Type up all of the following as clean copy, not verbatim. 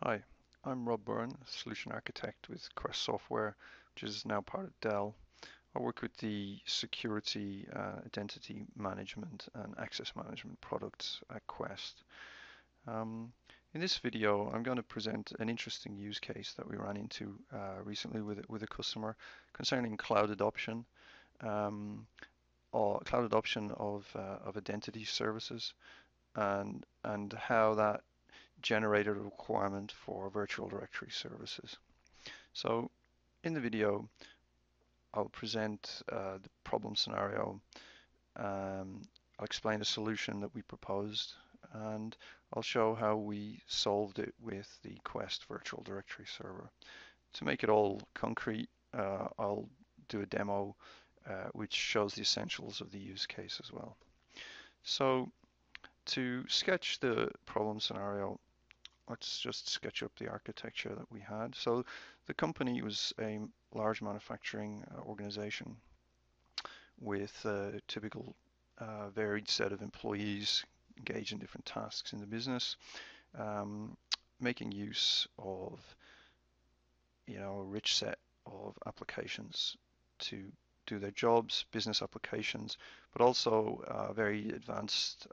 Hi, I'm Rob Byrne, Solution Architect with Quest Software, which is now part of Dell. I work with the security, identity management, and access management products at Quest. Um, in this video, I'm going to present an interesting use case that we ran into recently with a customer concerning cloud adoption, um, or cloud adoption of identity services, and how that generated a requirement for virtual directory services. So in the video, I'll present the problem scenario. I'll explain a solution that we proposed, and I'll show how we solved it with the Quest virtual directory server. To make it all concrete, I'll do a demo which shows the essentials of the use case as well. So to sketch the problem scenario, let's just sketch up the architecture that we had. So the company was a large manufacturing organization with a typical varied set of employees engaged in different tasks in the business, um, making use of a rich set of applications to do their jobs, business applications, but also very advanced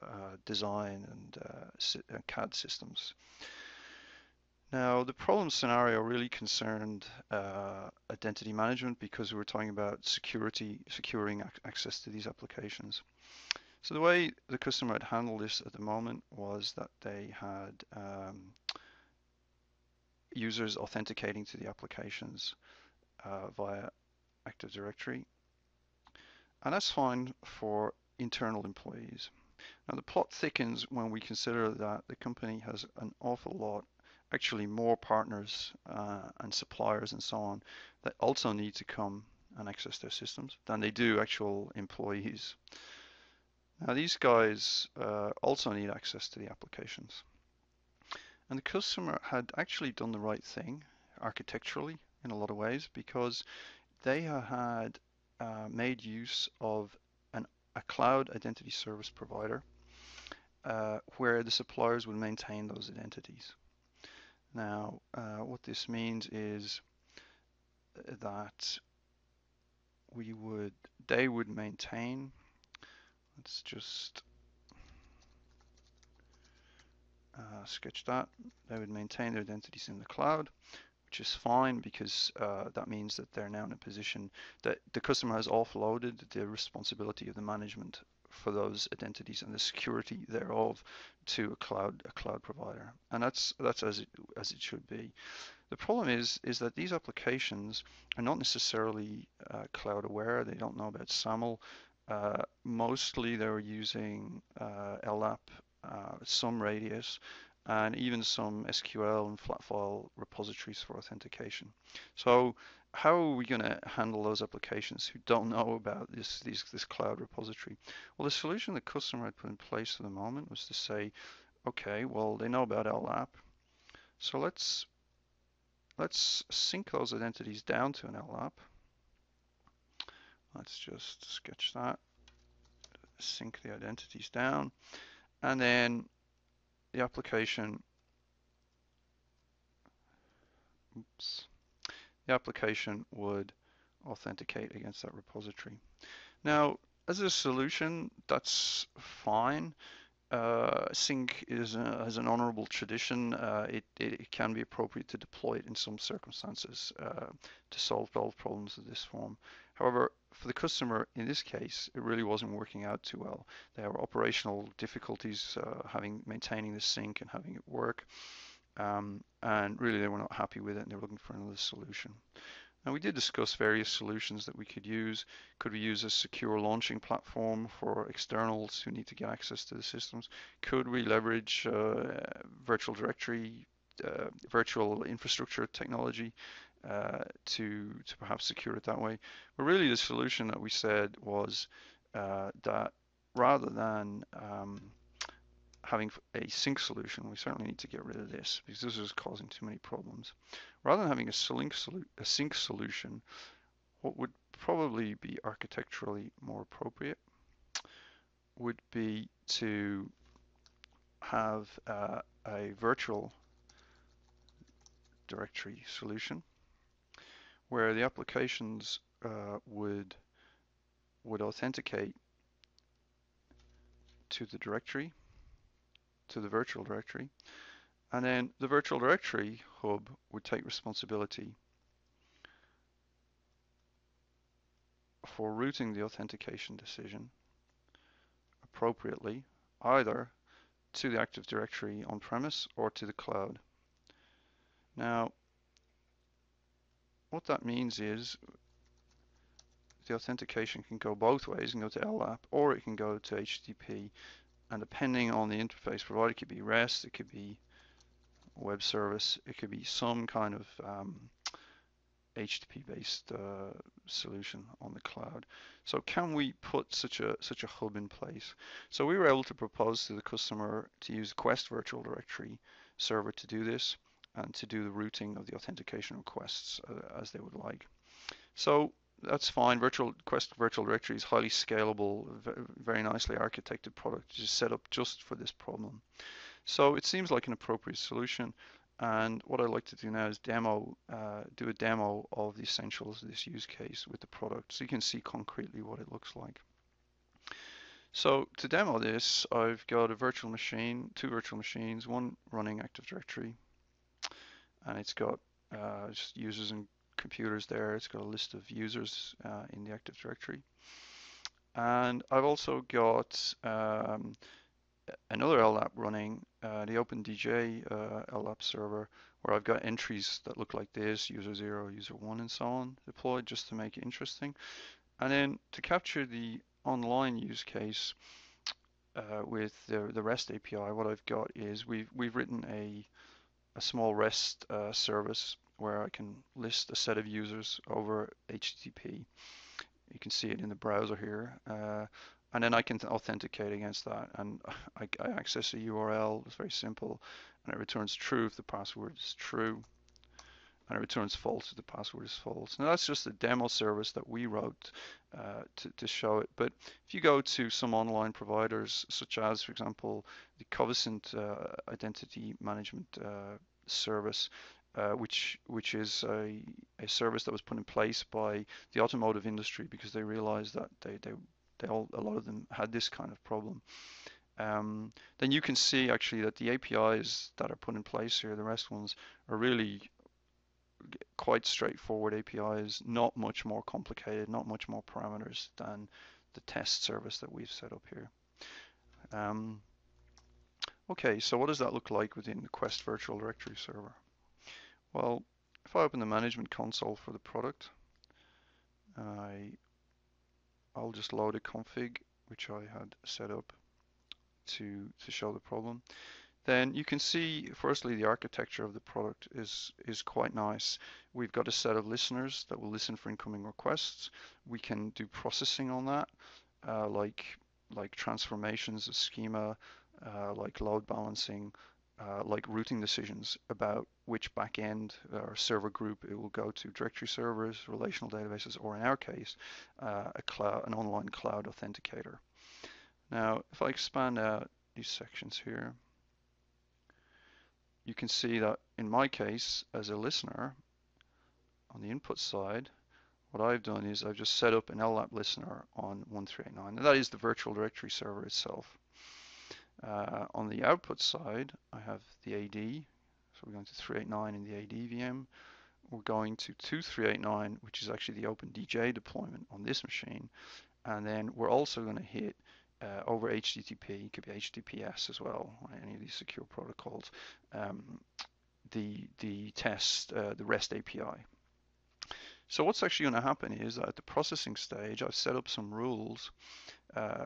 design and CAD systems. Now, the problem scenario really concerned identity management because we were talking about securing access to these applications. So the way the customer had handled this at the moment was that they had users authenticating to the applications via Active Directory, and that's fine for internal employees. Now, the plot thickens when we consider that the company has an awful lot, actually more partners and suppliers and so on, that also need to come and access their systems than they do actual employees. Now, these guys also need access to the applications. And the customer had actually done the right thing architecturally in a lot of ways because they had made use of a cloud identity service provider where the suppliers would maintain those identities. Now, what this means is that they would maintain, let's just sketch that, they would maintain their identities in the cloud, which is fine because that means that they're now in a position that the customer has offloaded the responsibility of the management for those identities and the security thereof to a cloud provider, and that's as it should be. The problem is that these applications are not necessarily cloud aware. They don't know about SAML. Mostly they're using LDAP, some Radius, and even some SQL and flat file repositories for authentication. So how are we going to handle those applications who don't know about this cloud repository? Well, the solution the customer had put in place for the moment was to say, okay, well, they know about LDAP, so let's sync those identities down to an LDAP. Let's just sketch that, sync the identities down, and then the application, oops, the application would authenticate against that repository. Now, as a solution, that's fine. Sync has an honorable tradition. It can be appropriate to deploy it in some circumstances to solve problems of this form. However, for the customer in this case, it really wasn't working out too well. There were operational difficulties maintaining the sync and having it work, and really they were not happy with it and they were looking for another solution. Now, we did discuss various solutions that we could use. Could we use a secure launching platform for externals who need to get access to the systems? Could we leverage virtual directory, virtual infrastructure technology to perhaps secure it that way? But really, the solution that we said was that rather than having a sync solution, we certainly need to get rid of this because this is causing too many problems. Rather than having a sync solution, what would probably be architecturally more appropriate would be to have a virtual Directory solution, where the applications would authenticate to the directory, to the virtual directory, and then the virtual directory hub would take responsibility for routing the authentication decision appropriately, either to the Active Directory on-premise or to the cloud. Now, what that means is the authentication can go both ways. It can go to LDAP or it can go to HTTP, and depending on the interface provided, it could be REST, it could be web service, it could be some kind of HTTP-based solution on the cloud. So can we put such a hub in place? So we were able to propose to the customer to use Quest Virtual Directory server to do this and to do the routing of the authentication requests as they would like. So that's fine. Quest Virtual Directory is highly scalable, very nicely architected product, just set up just for this problem. So it seems like an appropriate solution. And what I'd like to do now is do a demo of the essentials of this use case with the product, so you can see concretely what it looks like. So to demo this, I've got a virtual machine, two virtual machines, one running Active Directory, and it's got just users and computers there. It's got a list of users in the Active Directory. And I've also got another LDAP running, the OpenDJ LDAP server, where I've got entries that look like this, user 0, user 1, and so on, deployed just to make it interesting. And then to capture the online use case with the REST API, what I've got is we've written a small REST service where I can list a set of users over HTTP. You can see it in the browser here. And then I can authenticate against that. And I access a URL. It's very simple. And it returns true if the password is true. And it returns false if the password is false. Now that's just a demo service that we wrote to show it. But if you go to some online providers, such as, for example, the Covisint Identity Management Service, which is a service that was put in place by the automotive industry because they realized that a lot of them had this kind of problem. Then you can see actually that the APIs that are put in place here, the REST ones, are really quite straightforward APIs, not much more complicated, not much more parameters than the test service that we've set up here. Okay, so what does that look like within the Quest Virtual Directory server? Well, if I open the management console for the product, I'll just load a config which I had set up to show the problem. Then you can see, firstly, the architecture of the product is quite nice. We've got a set of listeners that will listen for incoming requests. We can do processing on that, like transformations of schema, like load balancing, like routing decisions about which backend or server group it will go to, directory servers, relational databases, or in our case, an online cloud authenticator. Now, if I expand out these sections here, you can see that in my case, as a listener, on the input side, what I've done is I've just set up an LDAP listener on 1389. And that is the virtual directory server itself. On the output side, I have the AD. So we're going to 389 in the AD VM. We're going to 2389, which is actually the OpenDJ deployment on this machine. And then we're also going to hit over HTTP, it could be HTTPS as well, right? Any of these secure protocols, the test, the REST API. So what's actually going to happen is that at the processing stage, I've set up some rules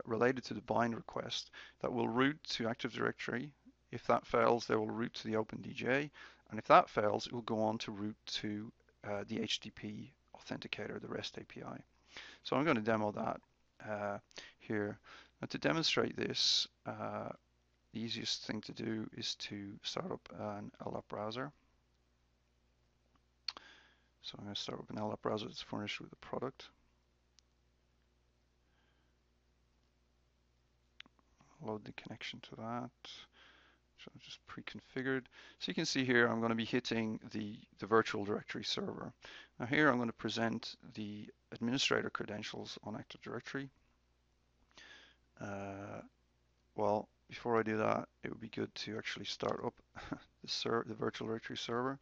related to the bind request that will route to Active Directory. If that fails, they will route to the OpenDJ, and if that fails, it will go on to route to the HTTP authenticator, the REST API. So I'm going to demo that here. And to demonstrate this, the easiest thing to do is to start up an LDAP browser. So I'm going to start up an LDAP browser that's furnished with a product. Load the connection to that. So just pre-configured. So you can see here I'm going to be hitting the virtual directory server. Now here I'm going to present the administrator credentials on Active Directory. Well, before I do that, it would be good to actually start up the virtual directory server.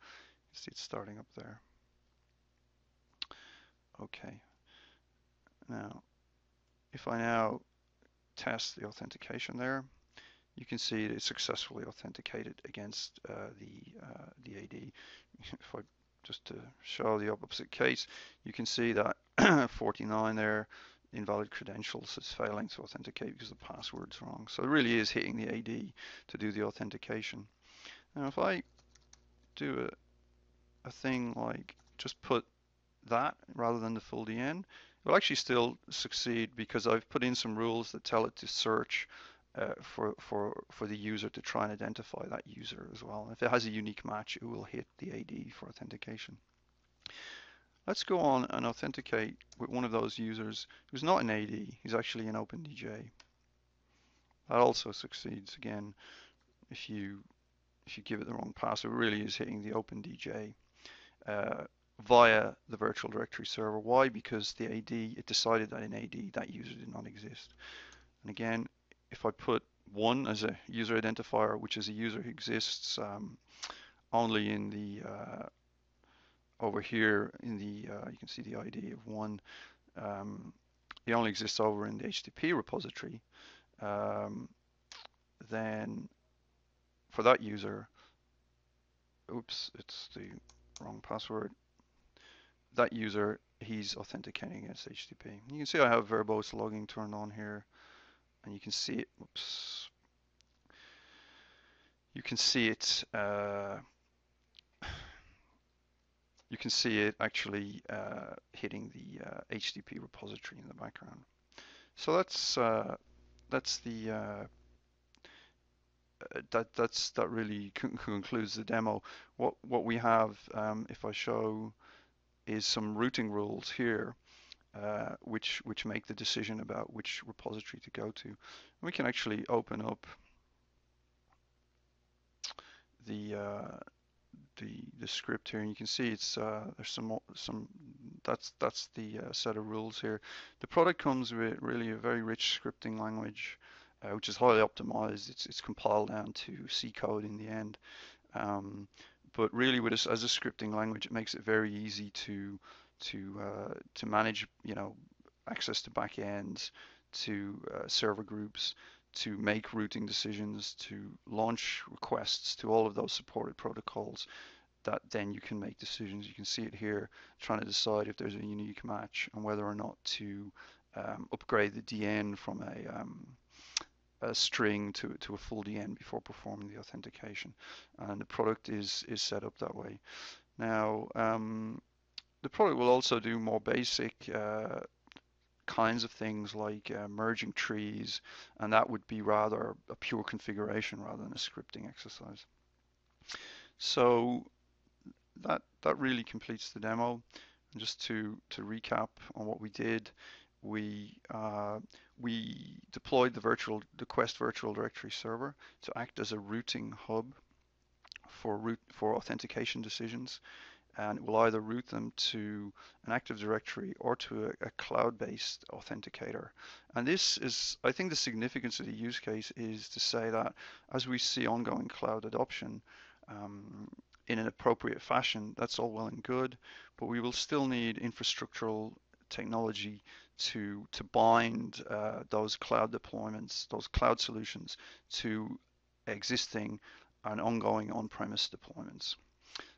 You see it's starting up there. Okay. Now, if I now test the authentication there, you can see it's successfully authenticated against the AD. If I just to show the opposite case, you can see that 49 there, invalid credentials, is failing to authenticate because the password's wrong. So it really is hitting the AD to do the authentication. Now if I do a thing like just put that rather than the full DN, it will actually still succeed because I've put in some rules that tell it to search for the user to try and identify that user as well. If it has a unique match, it will hit the AD for authentication. Let's go on and authenticate with one of those users who's not an AD, he's actually an OpenDJ. That also succeeds again if you give it the wrong password. It really is hitting the OpenDJ via the virtual directory server. Why? Because the AD, it decided that in AD that user did not exist. And again, if I put 1 as a user identifier, which is a user who exists only in the over here in the you can see the ID of 1. It only exists over in the HTTP repository. Then for that user, oops, it's the wrong password. That user, he's authenticating against HTTP. You can see I have verbose logging turned on here, and you can see it. Oops. You can see it. You can see it actually hitting the HTTP repository in the background. So that's the that really concludes the demo. What we have, if I show, is some routing rules here, which make the decision about which repository to go to. We can actually open up the script here, and you can see it's there's some that's the set of rules here. The product comes with really a very rich scripting language, which is highly optimized. It's compiled down to C code in the end, but really with as a scripting language, it makes it very easy to manage, access to backends, to server groups, to make routing decisions, to launch requests to all of those supported protocols, that then you can make decisions. You can see it here, trying to decide if there's a unique match and whether or not to upgrade the DN from a string to a full DN before performing the authentication. And the product is set up that way. Now, the product will also do more basic kinds of things like merging trees, and that would be rather a pure configuration rather than a scripting exercise. So that really completes the demo. And just to recap on what we did, we deployed the Quest virtual directory server to act as a routing hub for authentication decisions, and it will either route them to an Active Directory or to a cloud-based authenticator. And this is, I think the significance of the use case is to say that as we see ongoing cloud adoption in an appropriate fashion, that's all well and good, but we will still need infrastructural technology to bind those cloud deployments, those cloud solutions, to existing and ongoing on-premise deployments.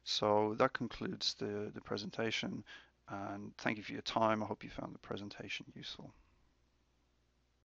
So that concludes the presentation, and thank you for your time. I hope you found the presentation useful.